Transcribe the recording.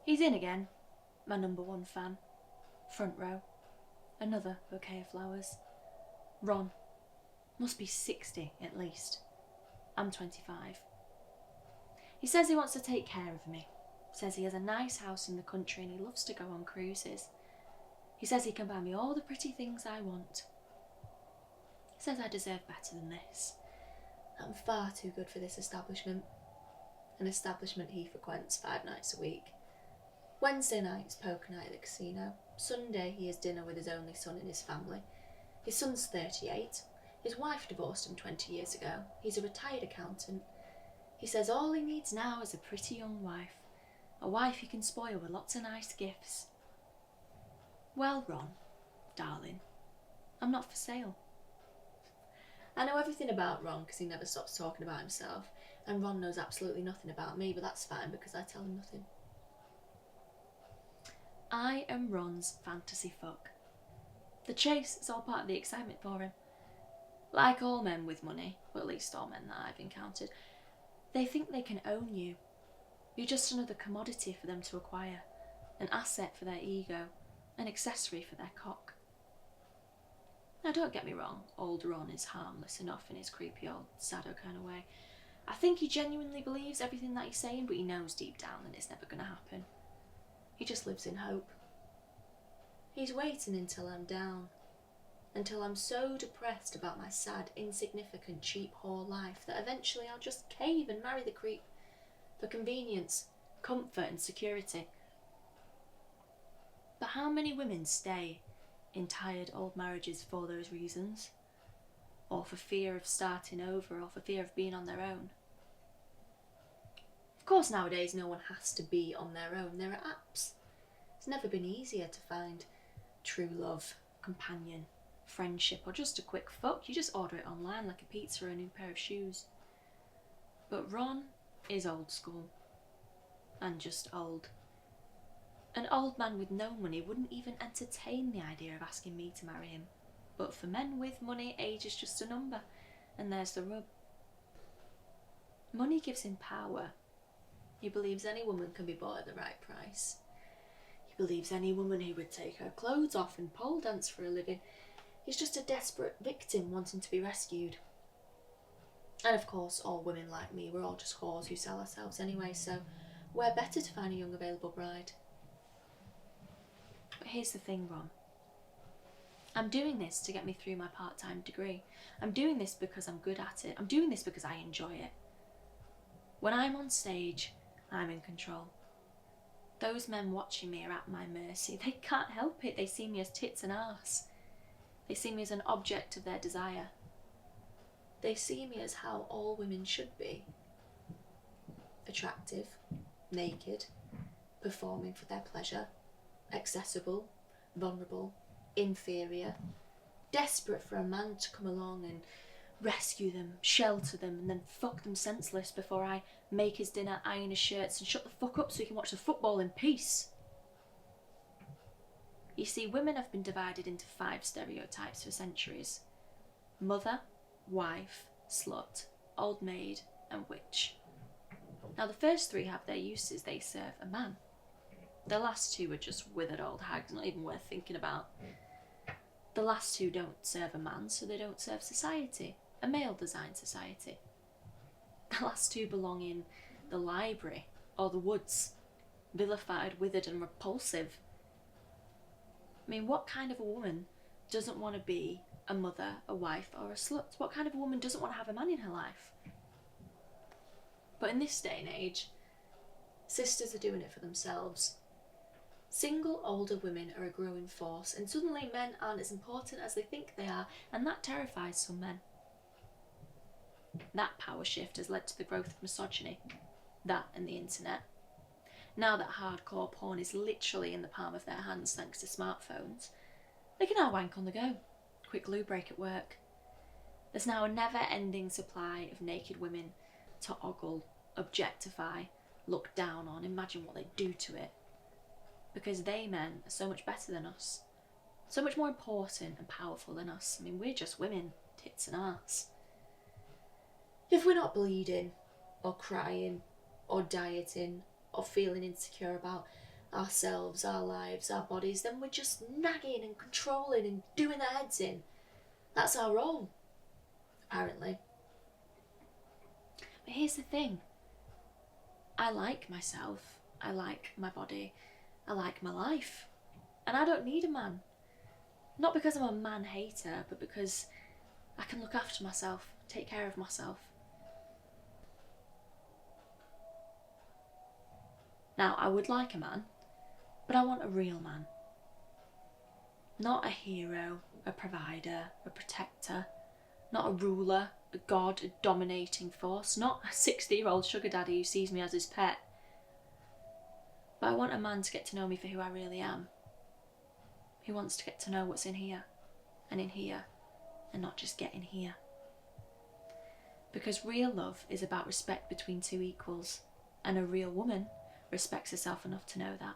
He's in again, my #1 fan. Front row. Another bouquet of flowers. Ron. Must be 60 at least. I'm 25. He says he wants to take care of me. Says he has a nice house in the country and he loves to go on cruises. He says he can buy me all the pretty things I want. He says I deserve better than this. I'm far too good for this establishment. An establishment he frequents 5 nights a week. Wednesday night's poker night at the casino. Sunday he has dinner with his only son and his family. His son's 38. His wife divorced him 20 years ago. He's a retired accountant. He says all he needs now is a pretty young wife. A wife he can spoil with lots of nice gifts. Well, Ron, darling, I'm not for sale. I know everything about Ron because he never stops talking about himself, and Ron knows absolutely nothing about me, but that's fine because I tell him nothing. I am Ron's fantasy fuck. The chase is all part of the excitement for him. Like all men with money, or at least all men that I've encountered, they think they can own you. You're just another commodity for them to acquire, an asset for their ego, an accessory for their cock. Now don't get me wrong, old Ron is harmless enough in his creepy old sado kind of way. I think he genuinely believes everything that he's saying, but he knows deep down that it's never going to happen. He just lives in hope. He's waiting until I'm down, until I'm so depressed about my sad, insignificant, cheap whore life that eventually I'll just cave and marry the creep for convenience, comfort and security. But how many women stay in tired old marriages for those reasons? Or for fear of starting over, or for fear of being on their own? Of course nowadays no one has to be on their own. There are apps. It's never been easier to find true love, companion, friendship, or just a quick fuck. You just order it online like a pizza or a new pair of shoes. But Ron is old school. And just old. An old man with no money wouldn't even entertain the idea of asking me to marry him. But for men with money, age is just a number. And there's the rub. Money gives him power. He believes any woman can be bought at the right price. He believes any woman who would take her clothes off and pole dance for a living is just a desperate victim wanting to be rescued. And of course, all women like me, we're all just whores who sell ourselves anyway, so where better to find a young available bride? But here's the thing, Ron. I'm doing this to get me through my part-time degree. I'm doing this because I'm good at it. I'm doing this because I enjoy it. When I'm on stage, I'm in control. Those men watching me are at my mercy. They can't help it. They see me as tits and arse. They see me as an object of their desire. They see me as how all women should be. Attractive, naked, performing for their pleasure, accessible, vulnerable, inferior, desperate for a man to come along and rescue them, shelter them, and then fuck them senseless before I make his dinner, iron his shirts, and shut the fuck up so he can watch the football in peace. You see, women have been divided into 5 stereotypes for centuries. Mother, wife, slut, old maid, and witch. Now the first 3 have their uses. They serve a man. The last 2 are just withered old hags, not even worth thinking about. The last 2 don't serve a man, so they don't serve society, a male-designed society. The last 2 belong in the library or the woods, vilified, withered and repulsive. I mean, what kind of a woman doesn't want to be a mother, a wife or a slut? What kind of a woman doesn't want to have a man in her life? But in this day and age, sisters are doing it for themselves. Single older women are a growing force, and suddenly men aren't as important as they think they are, and that terrifies some men. That power shift has led to the growth of misogyny. That and the internet. Now that hardcore porn is literally in the palm of their hands thanks to smartphones, they can now wank on the go. Quick loo break at work. There's now a never-ending supply of naked women to ogle, objectify, look down on. Imagine what they do to it. Because they, men, are so much better than us. So much more important and powerful than us. I mean, we're just women, tits and arse. If we're not bleeding, or crying, or dieting, or feeling insecure about ourselves, our lives, our bodies, then we're just nagging and controlling and doing our heads in. That's our role, apparently. But here's the thing. I like myself. I like my body. I like my life. And I don't need a man. Not because I'm a man hater, but because I can look after myself, take care of myself. Now, I would like a man, but I want a real man. Not a hero, a provider, a protector, not a ruler, a god, a dominating force, not a 60-year-old sugar daddy who sees me as his pet. But I want a man to get to know me for who I really am. Who wants to get to know what's in here, and not just get in here. Because real love is about respect between two equals, and a real woman respects herself enough to know that.